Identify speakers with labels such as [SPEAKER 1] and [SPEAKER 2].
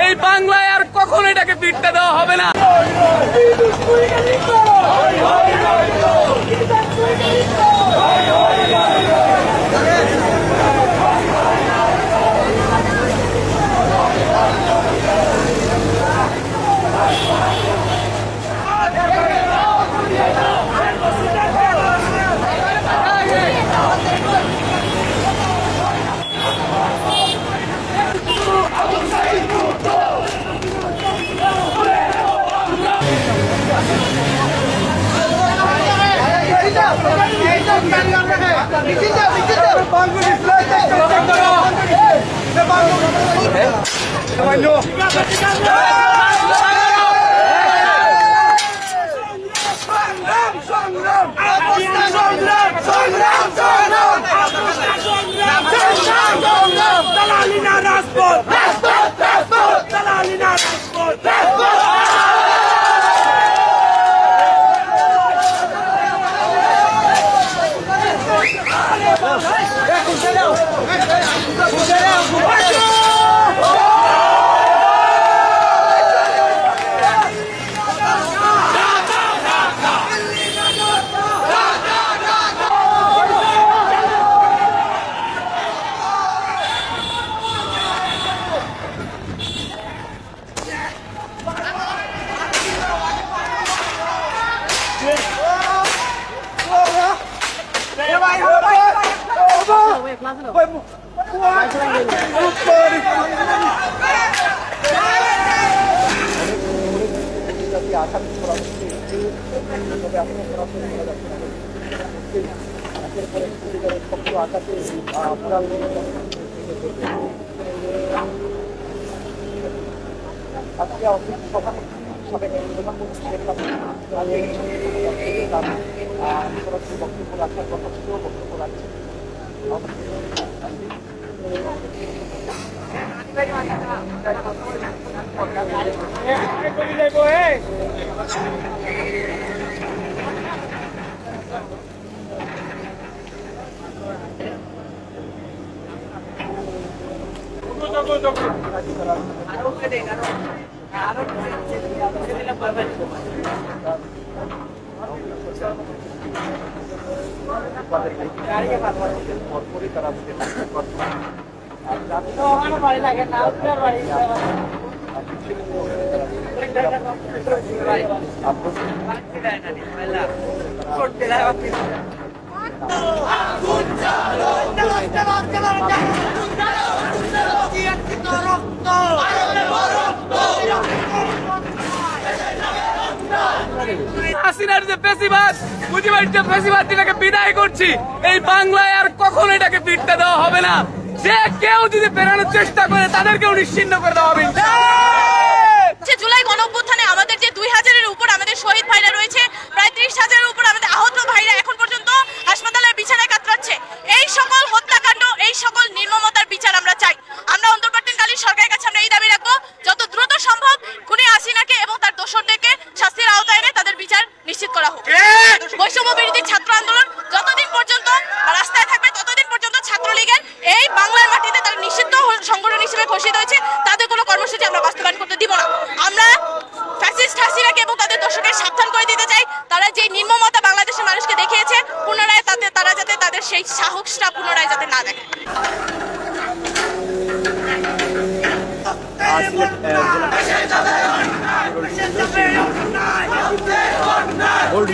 [SPEAKER 1] এই বাংলায় আর কখনো এটাকে ফিরতে দেওয়া হবে না। হাসিনার যে ফ্যাসিবাদ, মুজিবের যে ফ্যাসিবাদ, যেটাকে বিদায় করছি, এই বাংলায় আর কখনো এটাকে ফিরতে দেওয়া হবে না। যে কেউ যদি ফেরানোর চেষ্টা করে তাদেরকেও নিশ্চিহ্ন করে দেওয়া হবে।
[SPEAKER 2] জুলাই গণঅভ্যুত্থানে আমাদের যে 2000-এর উপর আমাদের শহীদ ভাইরা রয়েছে, প্রায় 30,000-এর উপর আমাদের আহত ভাইরা এখন পর্যন্ত হাসপাতালের বিছানায় কাতরাচ্ছে। এই সকল হত্যাকাণ্ড, এই সকল নির্মমতার বিচার আমরা চাই। আমরা অন্তর্বর্তীকালীন সরকারের কাছে আমরা এই দাবি রাখবো, যত দ্রুত সম্ভব খুনি হাসিনাকে এবং তার দোষরদেরকে শাস্তির আওতায় এনে তাদের বিচার নিশ্চিত করা হোক। বৈষম্য বিরোধী ছাত্র আন্দোলন যতদিন পর্যন্ত রাস্তায় থাকবে ততদিন পর্যন্ত ছাত্রলীগের এই বাংলার মাটিতে তারা নিষিদ্ধ সংগঠন হিসেবে ঘোষিত হয়েছে, তাদের কোনো কর্মসূচি আমরা বাস্তবায়ন করতে দিব না। আমরা ফ্যাসিস্ট হাসিনাকে এবং তাদের দোষরদের সাবধান করে দিতে চাই, তারা যে নির্মমতা বাংলাদেশের মানুষকে দেখিয়েছে, পুনরায় তারা যাতে তাদের সেই সাহসটা পুনরায় যাতে না দেখে।
[SPEAKER 3] ওল্ড